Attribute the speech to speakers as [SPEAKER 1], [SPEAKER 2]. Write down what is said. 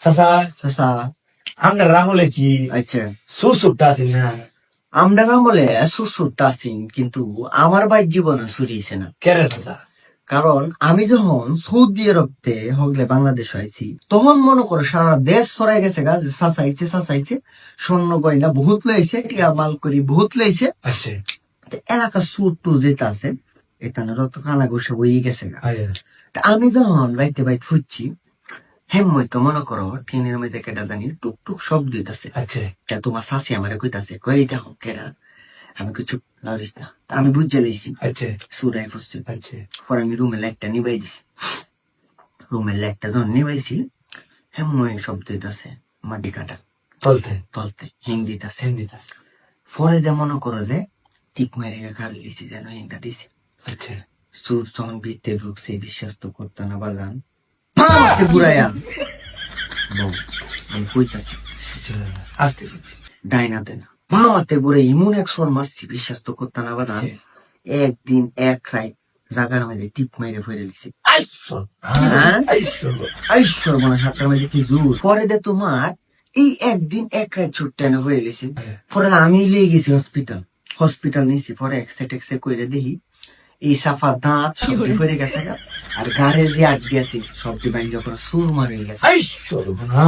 [SPEAKER 1] চাচা
[SPEAKER 2] চাচা
[SPEAKER 1] আমরা রামলে কি
[SPEAKER 2] আচ্ছা
[SPEAKER 1] সুসুপটা আছি না
[SPEAKER 2] আমরা বলে সুসুরটা আছেন কিন্তু আমার ভাই জীবনে সুরিয়েছে না।
[SPEAKER 1] কেরে চাচা
[SPEAKER 2] কারণ আমি যখন সৌদি আরবতে হগলে বাংলাদেশ আইছি তখন মনে করো সারা দেশ সরাই গেছে গা যে চাচাইছে স্বর্ণ গয়না বহুত লইছে টিয়া মাল করি বহুত লইছে।
[SPEAKER 1] আচ্ছা
[SPEAKER 2] তো এলাকা সুর টু যেটা আছে এটা রত কানা গোসা বই গেছে গা।
[SPEAKER 1] আয়া
[SPEAKER 2] তা আমি যখন বাইতে ফুটছি হেময় তো মনে করো টিনের মধ্যে কেটা জানি টুক শব্দ দিতেছে।
[SPEAKER 1] আচ্ছা
[SPEAKER 2] তা তোমার শাশি আমার কইতাছে কই দেখো কেডা। আমি কিছু লাউরিস না তা আমি বুঝে লইছি
[SPEAKER 1] আচ্ছা
[SPEAKER 2] সুরাই ফুসছি।
[SPEAKER 1] আচ্ছা
[SPEAKER 2] পরে আমি রুমের লাইটটা নিবাই দিছি। রুমের লাইটটা যখন নিবাইছি হেময় শব্দ দিতেছে মাটি কাটা
[SPEAKER 1] তলতে
[SPEAKER 2] তলতে হিং দিতেছে।
[SPEAKER 1] হিন্দিটা
[SPEAKER 2] পরে যে মনে করো যে টিপ মেরে খাড়ি দিছি যেন হিংটা দিছি।
[SPEAKER 1] আচ্ছা
[SPEAKER 2] সুর যখন ভিতরে ঢুকছে বিশ্বাস তো করতে না বাজান পাতে ঘুরাইয়া বউ আমি কইতাছি
[SPEAKER 1] আসতে
[SPEAKER 2] ডাইনাতে না মামাতে ঘুরে এমন এক সর মারছি বিশ্বাস তো করতে না বাজান। একদিন এক রাত জাগার মধ্যে টিপ মেরে ফেলে দিছি।
[SPEAKER 1] আইসো
[SPEAKER 2] হ্যাঁ
[SPEAKER 1] আইসো
[SPEAKER 2] আইশ্বর মনে সাতটার মধ্যে কি জোর পরে দে তোমার এই একদিন এক রাত ছুটতে না হয়ে গেছে। পরে আমি লিয়ে গেছি হসপিটাল নিয়েছি পরে এক্সে করে দেখি এই সাফা দাঁত সবটি ফেরে গেছে গা, আর গাড়ে যে আটকে আছে সবটি বাইন যখন সুর মারে গেছে।
[SPEAKER 1] আইসো না